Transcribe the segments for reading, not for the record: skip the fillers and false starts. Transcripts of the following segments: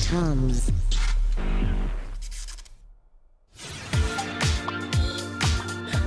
TOMz.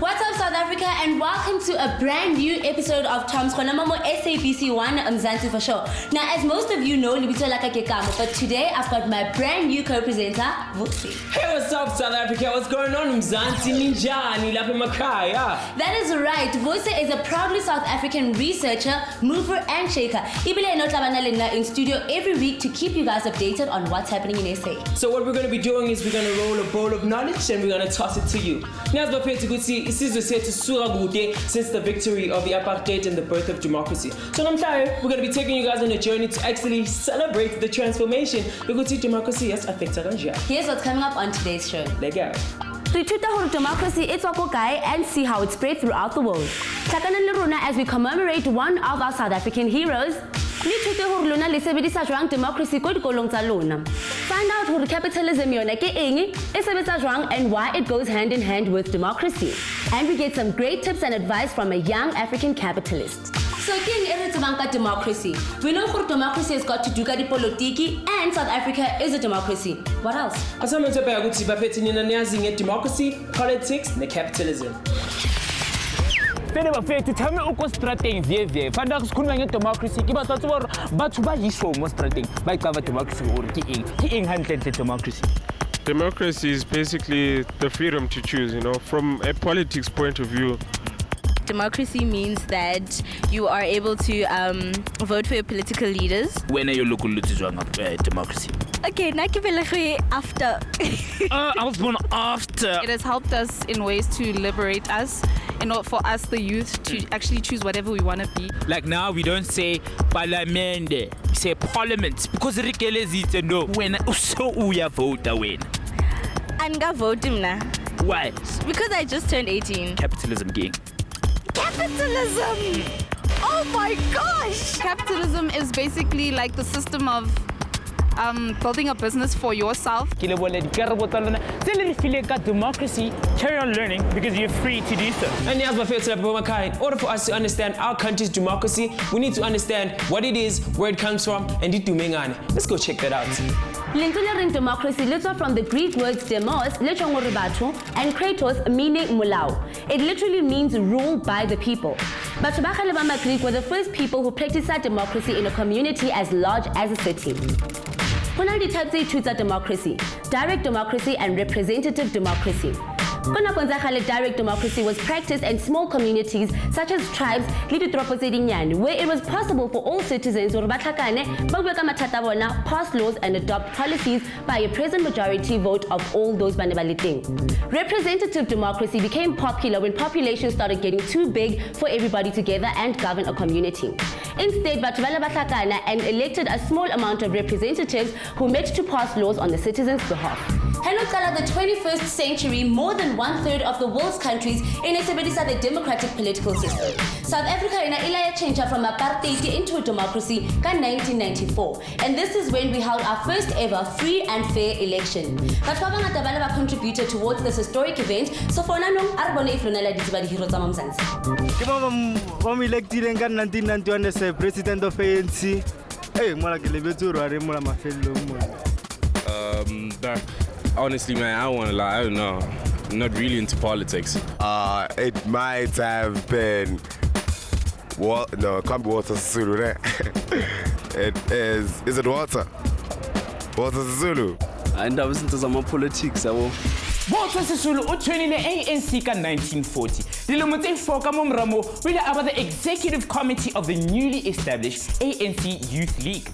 What's up, South Africa, and welcome to a brand new episode of TOMz Konamamo SABC 1 Mzansi for sure. Now, as most of you know, Libito Lakakekamo, but today I've got my brand new co-presenter, Vusi. Hey, what's up, South Africa? What's going on, Mzansi Ninjani Lapi Makaya? That is right. Vusi is a proudly South African researcher, mover, and shaker. Ibile Notabanalina in studio every week to keep you guys updated on what's happening in SA. So what we're going to be doing is we're going to roll a bowl of knowledge and we're going to toss it to you. Now, as we're to see, this is to Suragude since the victory of the apartheid and the birth of democracy. So I'm sorry, we're going to be taking you guys on a journey to actually celebrate the transformation because democracy has affected Asia. Here's what's coming up on today's show. Let's go. Retreat on democracy, it's Wakokai, and see how it spread throughout the world. Takanan Luruna as we commemorate one of our South African heroes. Democracy Find out who capitalism and why it goes hand in hand with democracy. And we get some great tips and advice from a young African capitalist. So democracy. We know who democracy has got to do with politiki, and South Africa is a democracy. What else? Democracy, politics, and capitalism. Tell me uko strategies ye fanda kukhuluma nge-democracy ke batho ba batho ba yisho mo strategy ba icava democracy or ke eng handle democracy. Democracy is basically the freedom to choose, from a politics point of view. Democracy means that you are able to vote for your political leaders. When are you looking at democracy? Okay, after. I was born after. It has helped us in ways to liberate us, for us, the youth, to actually choose whatever we want to be. Like now, we don't say parliament, we say parliament, because it no when so we vote when. And go vote him now. Why? Because I just turned 18. Capitalism gang. Capitalism! Oh my gosh! Capitalism is basically like the system of building a business for yourself. Democracy, carry on learning because you're free to do so. And in order for us to understand our country's democracy, we need to understand what it is, where it comes from, and let's go check that out. Democracy literally from the Greek words demos, and kratos, meaning mulao. It literally means rule by the people. But Greek were the first people who practiced democracy in a community as large as a city. Kunali types of democracy, direct democracy and representative democracy. Direct democracy was practiced in small communities such as tribes, where it was possible for all citizens to pass laws and adopt policies by a present majority vote of all those banebaliting. Representative democracy became popular when populations started getting too big for everybody together and govern a community. Instead, Batubala and elected a small amount of representatives who met to pass laws on the citizens' behalf. Hello, the 21st century, more than 1/3 of the world's countries in the democratic political system. South Africa in a change from apartheid into a democracy in 1994, and this is when we held our first ever free and fair election. But Babanga contributed towards this historic event, so for now, Arbona Iflonala Dizibadi Hero Zamamzans. I'm elected in 1991 as president of ANC. Hey, Honestly, man, I don't want to lie. I don't know. I'm not really into politics. It might have been. No, it can't be Walter Sisulu. It is. Is it Walter? Walter Sisulu. And I was into some politics. Walter Sisulu joined the ANC in 1940. Dilomute Foka Ramo really about the executive committee of the newly established ANC Youth League.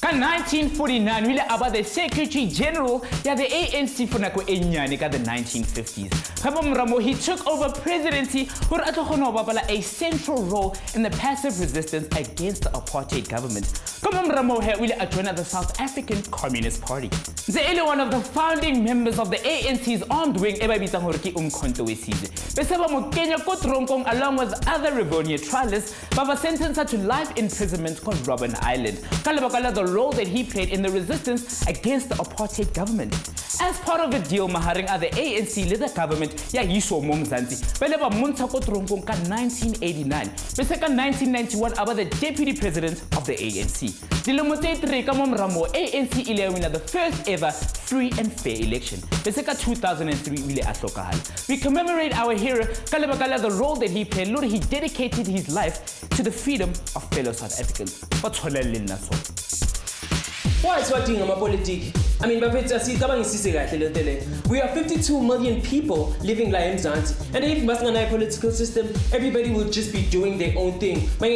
Ka 1949 wile aba the Secretary General ya the ANC for nako e nyane ka the 1950s. Karabo Mathang he took over presidency hore a tlo kgona ho bapala a central role in the passive resistance against the apartheid government. Karabo Mathang wile a join the South African Communist Party. Nze one of the founding members of the ANC's armed wing e ba bitsang hore ke Umkhonto weSizwe. Bese ba mo kenya ko tronkong along with other Rivonia trialists ba ba sentenced to life imprisonment called Robben Island. Ka lebaka la the role that he played in the resistance against the apartheid government. As part of the deal mahareng a the ANC le the government ya yiso mo Mzansi bele ba montsha ko tronkong ka 1989 bese ka 1991 aba the deputy president of the ANC. Dilemo tse 3 ka mo Mathang ANC ile wina the first ever free and fair election. Bese ka 2003 ile a hlokahala. We commemorate our hero ka lebaka la the role that he played. Lord, he dedicated his life to the freedom of fellow South Africans. Ba tshwanela nna so. Why is what doing on my politics? I mean, we are 52 million people living like in Mzansi. And if we have a political system, everybody will just be doing their own thing. I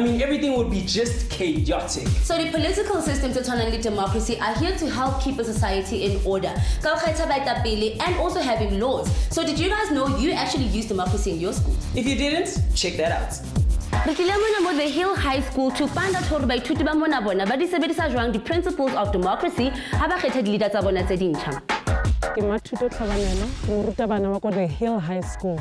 mean, everything would be just chaotic. So the political systems and democracy are here to help keep a society in order. And also having laws. So did you guys know you actually use democracy in your school? If you didn't, check that out. Re tlile mona mo the Hill High School to find out hore baithuti ba mona bona ba di sebedisa jwang the principles of democracy ha ba kgetha di-leader tsa bona tse dintšha. Ke Mathuto Tlhabanelo, ke moruta bana ba ko the Hill High School.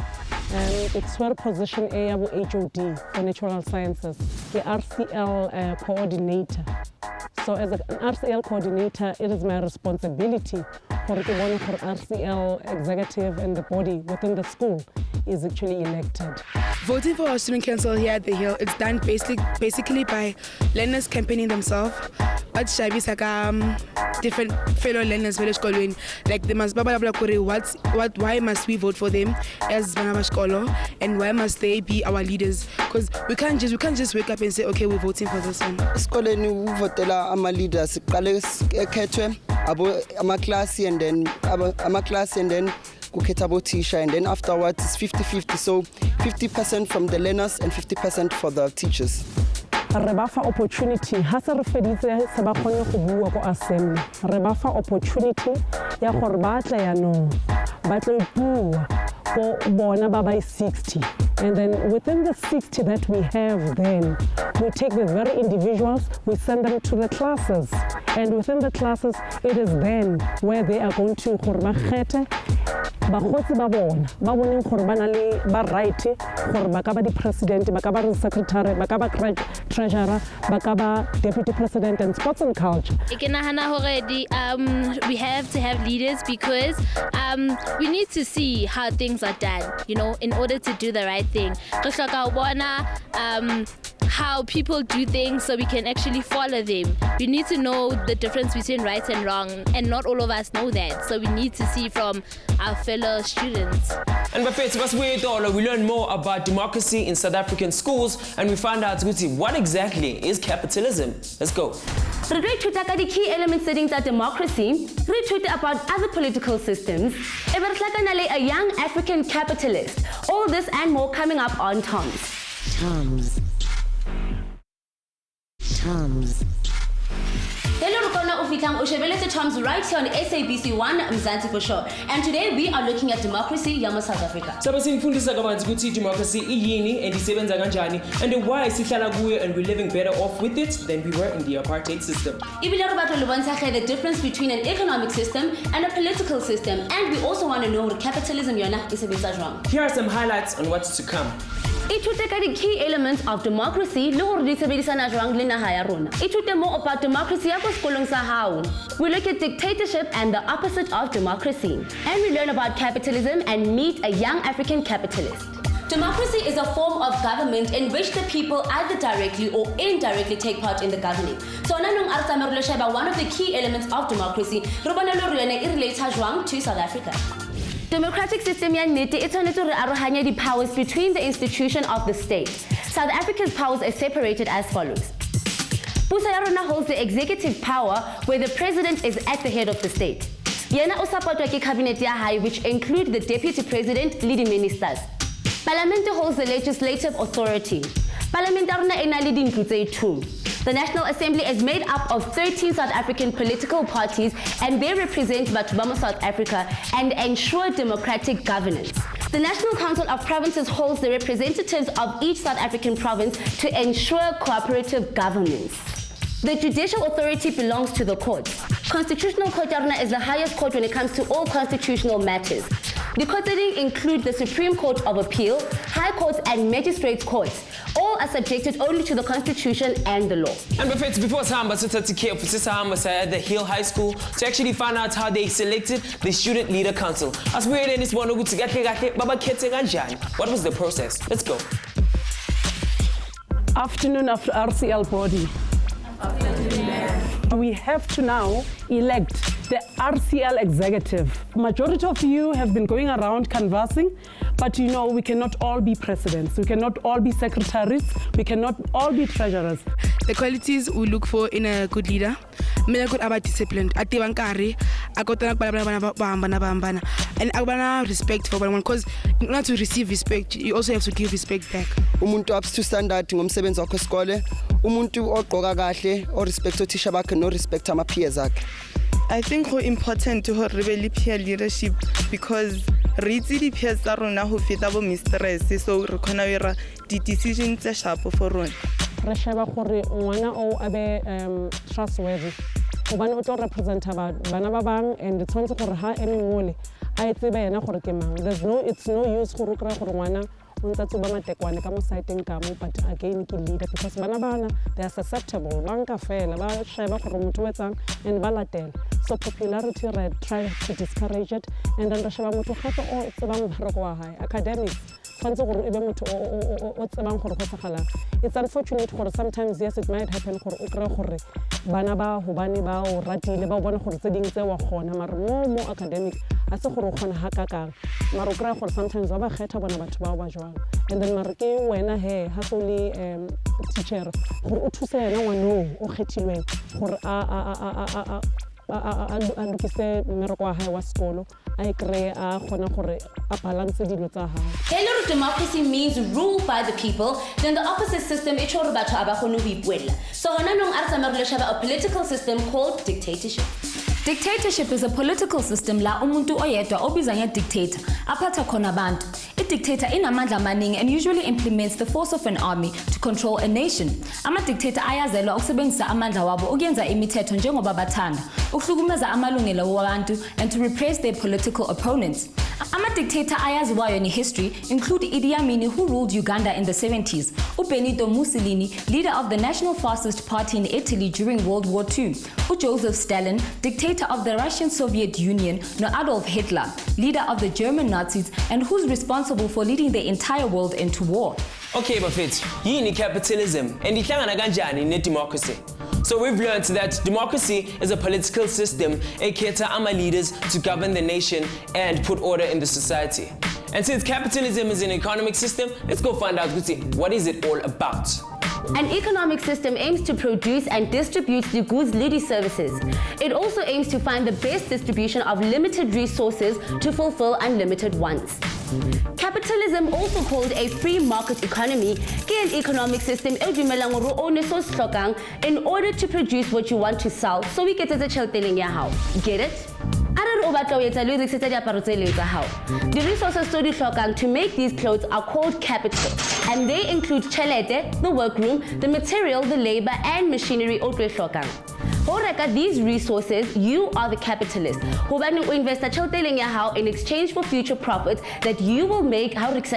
It's where position A ya bo HOD for Natural Sciences. Ke RCL coordinator. So as an RCL coordinator, it is my responsibility for the one for RCL executive and the body within the school is actually elected. Voting for our student council here at the Hill, it's done basically by learners campaigning themselves. But different fellow learners like they must why must we vote for them as Banabashkolo and why must they be our leaders? Because we can't just wake up and say okay, we're voting for this one. Ama leaders ama class and then kukhetha teacher, and then afterwards it's 50-50, so 50% from the learners and 50% for the teachers. Re ba fa opportunity ha se re feditse se ba kgone go bua ko assembly, re ba fa opportunity ya gore ba tla ya no ba tla bua ko bona ba by 60, and then within the 60 that we have, then we take the very individuals, we send them to the classes, and within the classes it is then where they are going to gore ba kgethe bagotsi ba bona ba boneng gore ba na le ba right gore ba ka ba di president, ba ka ba secretary, ba ka ba treasurer, ba ka ba deputy president and sports and culture. Ke nahana hore we have to have leaders because we need to see how things are done, you know, in order to do the right thing. Re hloka ho bona how people do things so we can actually follow them. We need to know the difference between right and wrong, and not all of us know that. So we need to see from our fellow students. And we learn more about democracy in South African schools, and we find out what exactly is capitalism. Let's go. Re tlo ithuta ka the key elements settings of democracy. Re ithuta about other political systems. E be re hlakana le a young African capitalist. All this and more coming up on TOMz. Hello, Rukona Ufitang Ushebelete TOMz right here on SABC 1 Mzansi for sure. And today we are looking at democracy Yama South Africa. Sabasifundisa kabanzi ukuthi democracy iyini and isebenza kanjani and why sihlala kuyo and we're living better off with it than we were in the apartheid system. Ibile re batla le bontsha the difference between an economic system and a political system, and we also want to know what capitalism yona isebenza jwang. Here are some highlights on what's to come. Ithute ka the key elements of democracy le gore di sebedisana jwang le naha ya rona. Ithute more about democracy ya ko sekolong sa hao. We look at dictatorship and the opposite of democracy. And we learn about capitalism and meet a young African capitalist. Democracy is a form of government in which the people either directly or indirectly take part in the governing. So nanong artame re lo sheba one of the key elements of democracy. Re bona le re yona e relate jwang to South Africa. Democratic system ya nnete e tshwanetse re arohanya the powers between the institution of the state. South Africa's powers are separated as follows. Puso ya rona holds the executive power where the president is at the head of the state. Yena o supportwa ke cabinet ya hae, which include the deputy president le di ministers. Parliament holds the legislative authority. Parliament ya rona e na le dintlo tse 2. The National Assembly is made up of 13 South African political parties, and they represent Batubama South Africa and ensure democratic governance. The National Council of Provinces holds the representatives of each South African province to ensure cooperative governance. The judicial authority belongs to the courts. Constitutional Court is the highest court when it comes to all constitutional matters. The courts include the Supreme Court of Appeal, High Courts and Magistrates Courts. All are subjected only to the Constitution and the law. And before Samba at the Hill High School to actually find out how they selected the Student Leader Council. As we in this one, what was the process? Let's go. Afternoon after RCL body. We have to now elect the RCL executive. Majority of you have been going around canvassing, but you know we cannot all be presidents, we cannot all be secretaries, we cannot all be treasurers. The qualities we look for in a good leader, I could about disciplined, I got and respect for everyone, because in order to receive respect, you also have to give respect back. Umuntu up to standard ngomsebenzi wakho esikole, umuntu ogqoka kahle, o respect othisha bakhe no respect ama peers akhe. I think it's important to have peer leadership because re itse di peers tsa rona ho feta bo mistress, so re khona ira di decisions tse sharp for rona. Re sheba gore ngwana o abe trustworthy. Obane o tlo representa bana ba bang and tshwantse gore ha eme ngole a etsebe yena gore ke mang. It's no use gore o kry gore ngwana o ntse tsuba matekwane ka mo siteng ka mo, but again ke leader because bana they are susceptible, banka fela ba sheba gore motho o etsang and ba latela. So popularity try to discourage it, and then re sheba motho gape o tsebang mmereko wa hae, academics. It's unfortunate for sometimes, yes, it might happen for bana ba hobane ba o ratile ba bona gore tse ding tse wa gona mara mo academic a se gore gona hakaka mara o kra gore sometimes ba kgetha bona batho ba ba jwang, and then mara ke wena he ha so le teacher gore o thuse yena ngwana o kgethilweng gore a lokise mmereko wa hae wa sekolo a ikre a gona gore a balance dilo tsa hae. Hello, democracy means rule by the people, then the opposite system e tshwara batho aba gone ho ipuella. So hona nong a re tsamaya re sheba a political system called dictatorship. Dictatorship is a political system la umuntu oyedwa obizanya dictator aphatha khona abantu. I-dictator inamandla amaningi and usually implements the force of an army to control a nation. Ama-dictator ayazelwa ukusebenzisa amandla wabo ukuyenza imithetho njengoba bathanda, ukuhlukumeza amalungelo wabantu and to repress their political opponents. Ama-dictator ayaziwayo in history include Idi Amin, who ruled Uganda in the 70s, Benito Mussolini, leader of the National Fascist Party in Italy during World War II, Joseph Stalin, dictator of the Russian Soviet Union, Adolf Hitler, leader of the German Nazis, and who's responsible for leading the entire world into war. Okay, Bafet, yini capitalism and ihlangana kanjani ne-democracy? So we've learned that democracy is a political system ekhetha ama leaders to govern the nation and put order in the society. And since capitalism is an economic system, let's go find out what is it all about. An economic system aims to produce and distribute the goods, services. It also aims to find the best distribution of limited resources to fulfill unlimited wants. Capitalism, also called a free market economy, is an economic system in order to produce what you want to sell, so we get how. Get it? The resources to make these clothes are called capital, and they include chelete, the workroom, the material, the labor, and machinery. These resources, you are the capitalist. Who invest in exchange for future profits that you will make products.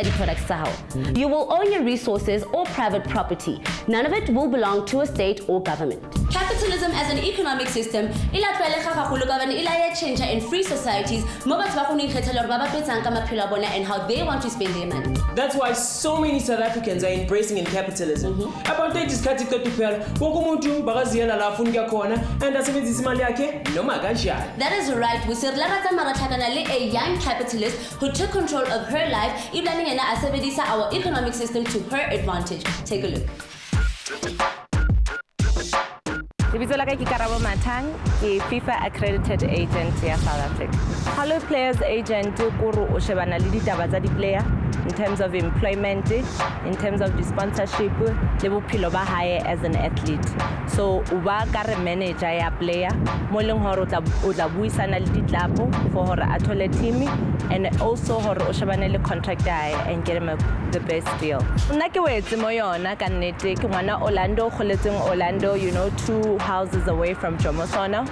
You will own your resources or private property. None of it will belong to a state or government. Capitalism as an economic system change in free societies and how they want to spend their money. That's why so many South Africans are embracing in capitalism. That is right. We said a young capitalist who took control of her life, our economic system to her advantage. Take a look. Karabo Mathang, a FIFA accredited agent in South Africa. Hello Players Agent, Kuru Oshebana Lidi Tabazadi player. in terms of employment, in terms of the sponsorship, le bophelo ba hae as an athlete. So uba ka re manager ya player mo leng hore o tla buisana le ditlapo for hore a thole team, and also hore o shebane le contract ya hae and get him the best deal. Nna ke wetse mo yona ka nnete ke ngwana Orlando, kholetseng Orlando, you know, 2 houses away from Jomosona.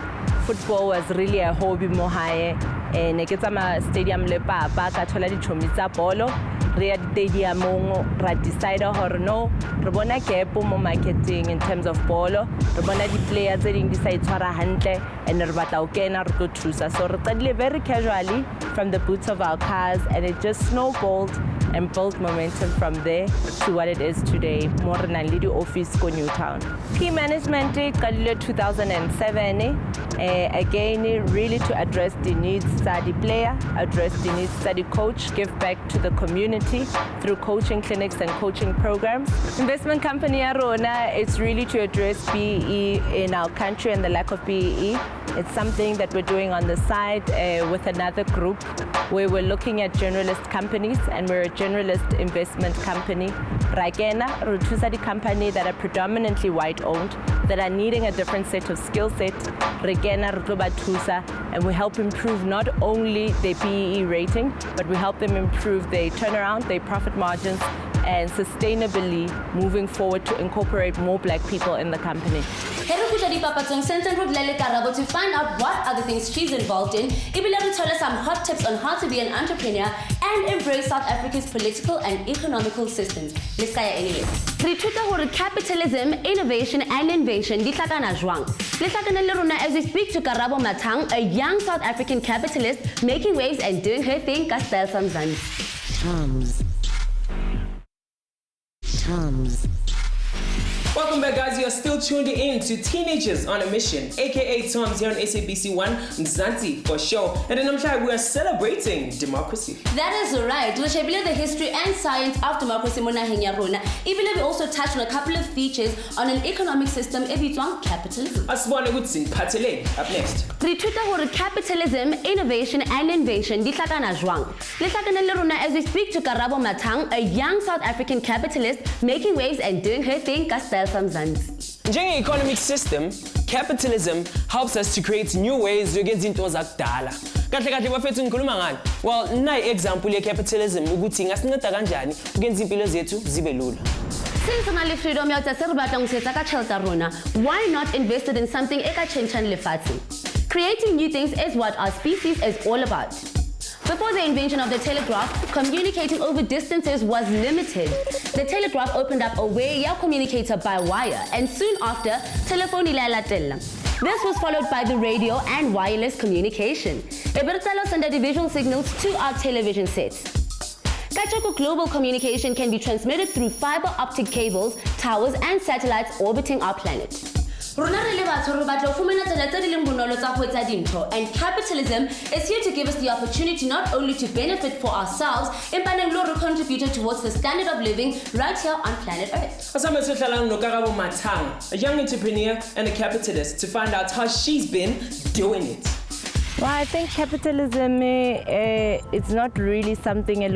Football was really a hobby mo hae. Ne ke tsama stadium le papa ka thola dichomi tsa bolo re ya stadium ra decide hore no re bona gap mo marketing in terms of bolo, re bona di players tse ding di sa itshwara hantle and re batla o kena re go thusa, so re qadile very casually from the boots of our cars, and it just snowballed and built momentum from there to what it is today. More than a little office go Newtown. Key management qadile 2007 again really to address the needs of the player, address the needs of the coach, give back to the community through coaching clinics and coaching programs. Investment company Arona, it's really to address BEE in our country and the lack of BEE. It's something that we're doing on the side with another group where we're looking at generalist companies, and we're a generalist investment company. Ragena, Rutusadi company that are predominantly white owned, that are needing a different set of skill set. Regena, Rutubatusa, and we help improve not only their PEE rating, but we help them improve their turnaround, their profit margins, and sustainably moving forward to incorporate more black people in the company. Karabo to find out what other things she's involved in. Ibile will tell us some hot tips on how to be an entrepreneur and embrace South Africa's political and economical systems. Let's go anyway. Capitalism, innovation and invention di tlakana jwang. Le tlakana le rona as we speak to Karabo Mathang, a young South African capitalist making waves and doing her thing ka style sometimes. TOMz. Welcome back, guys. You are still tuned in to Teenagers on a Mission, aka TOMz, here on SABC 1 Mzansi for show. And in Namhlanje, we are celebrating democracy. That is right. We shall the history and science of democracy. Even we also touched on a couple of features on an economic system, capitalism. Up next. Capitalism, innovation and invention. As we speak to Karabo Mathang, a young South African capitalist making waves and doing her thing. During an economic system, capitalism helps us to create new ways to get into zakudala. Well, na example ya capitalism ukuthi ngasinceda kanjani ukwenza impilo zethu zibe lula. Since we have freedom, why not invest in something creating new things is what our species is all about. Before the invention of the telegraph, communicating over distances was limited. The telegraph opened up a way to communicate by wire, and soon after, telephone ilalatella. This was followed by the radio and wireless communication. Ebertalo sent the visual signals to our television sets. Kachako global communication can be transmitted through fiber optic cables, towers, and satellites orbiting our planet. And capitalism is here to give us the opportunity not only to benefit for ourselves, but contribute towards the standard of living right here on planet Earth. Karabo Mathang, a young entrepreneur and a capitalist, to find out how she's been doing it. Well, I think capitalism, it's not really something it's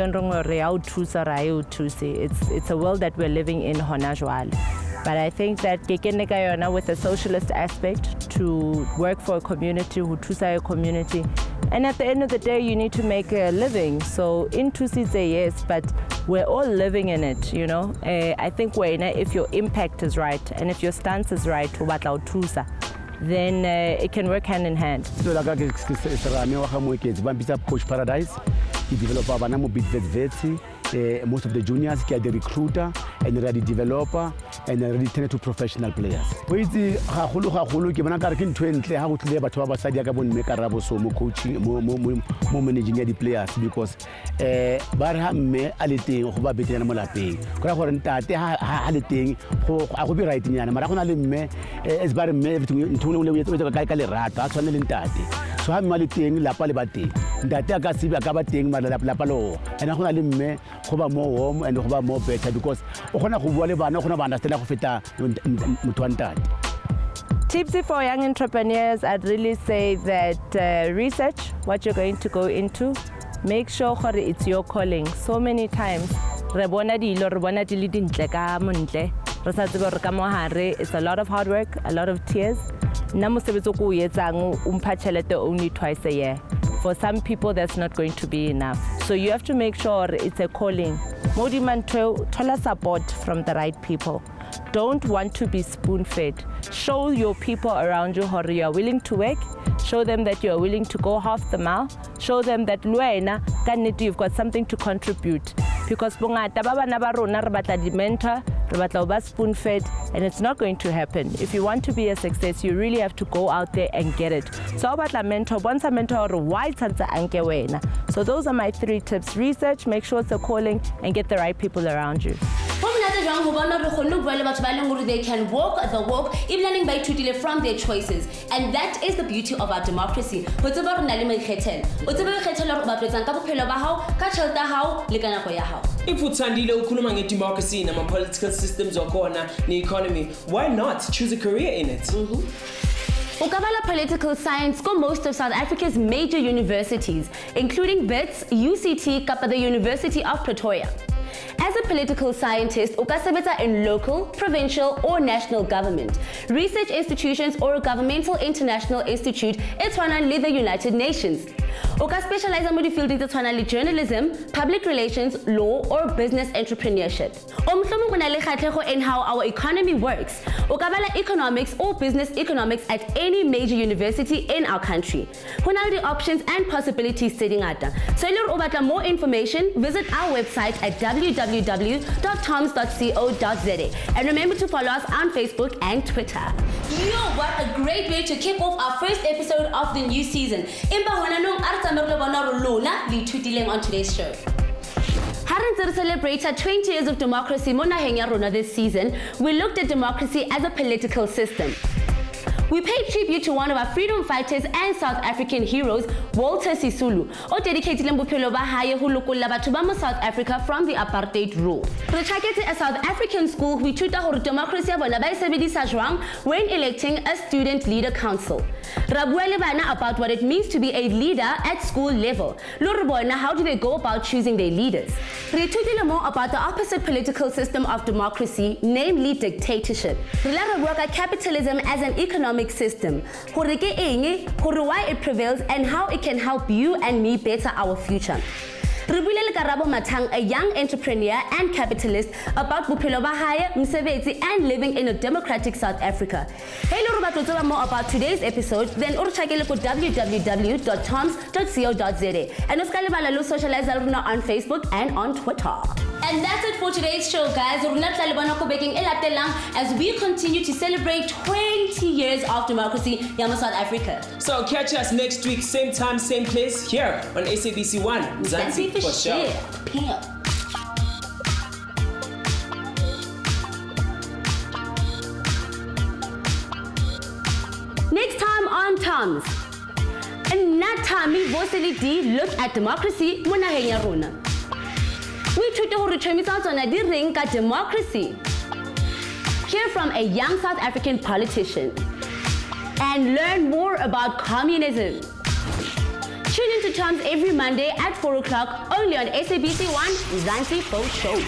a world that we're living in honajwal. But I think that with a socialist aspect to work for a community, who choose a community. And at the end of the day, you need to make a living. So in Tusi say yes, but we're all living in it, you know. I think if your impact is right and if your stance is right, then it can work hand in hand. Coach Paradise, he developed most of the juniors, the recruiter, and the developer, and the turn to professional players. We see how coaching, more managing the players because Barham ality or Babitan Molape. Craforante haliting, I will be writing Maraconale as Barme to with a Calcarata, Sonelintati. So I'm maliting La Palibati. That I got Sibacabating Malapalo, and I want to have more warm and have more better because Tips for young entrepreneurs, I'd really say that research what you're going to go into, make sure gore it's your calling. So many times re bona dilo re bona di le dintle ka montle re sa tsebe re ka mo hare. It's a lot of hard work, a lot of tears. Nna mosebetsi o ko o etsang o mpha tšhelete only twice a year. For some people that's not going to be enough. So you have to make sure it's a calling. Modi manto thola support from the right people. Don't want to be spoon-fed. Show your people around you how you are willing to work. Show them that you are willing to go half the mile. Show them that you've got something to contribute. Because bongata ba bana ba rona re batla di mentor, re batla ba spoon-fed, and it's not going to happen. If you want to be a success, you really have to go out there and get it. So batla mentor, once a mentor or why tsanza anke wena. So those are my 3 tips. Research, make sure it's a calling, and get the right people around you. They can walk the walk, even learning from their choices. And that is the beauty of our democracy. If utsandile ukhuluma nge-democracy nama political systems wakhona ne-economy, why not choose a career in it? Ukabala political science go most of South Africa's major universities, including WITS, UCT, Kapa, the University of Pretoria. As a political scientist, ukasebeta in local, provincial, or national government, research institutions, or a governmental international institute, it's one the United Nations. Uka specialize in the field of journalism, public relations, law, or business entrepreneurship. In how our economy works. Ukabala economics or business economics at any major university in our country. Hunal the options and possibilities sitting at. So if you want more information, visit our website at www.tomz.co.za. And remember to follow us on Facebook and Twitter. Yo, what a great way to kick off our first episode of the new season. On today's show. Haran celebrated 20 years of democracy this season. We looked at democracy as a political system. We paid tribute to one of our freedom fighters and South African heroes, Walter Sisulu, who dedicated South Africa from the apartheid rule. At a South African school, we treat our democracy when electing a student leader council. About what it means to be a leader at school level. How do they go about choosing their leaders? We talked more about the opposite political system of democracy, namely dictatorship. We work at capitalism as an economic system, why it prevails and how it can help you and me better our future. Karabo Mathang, a young entrepreneur and capitalist, about Bophelo ba hae, msebetsi, and living in a democratic South Africa. Hey, to more about today's episode, then check www.tomz.co.za and socialize on Facebook and on Twitter. And that's it for today's show, guys. As we continue to celebrate 20 years of democracy in South Africa. So catch us next week, same time, same place, here on SABC 1, Mzansi for sure. Next time on TOMz. And that time we look at democracy when I hang around. We treat the results on a ring at democracy. Hear from a young South African politician and learn more about communism. Tune into TOMz every Monday at 4 o'clock only on SABC 1 Mzansi for Show.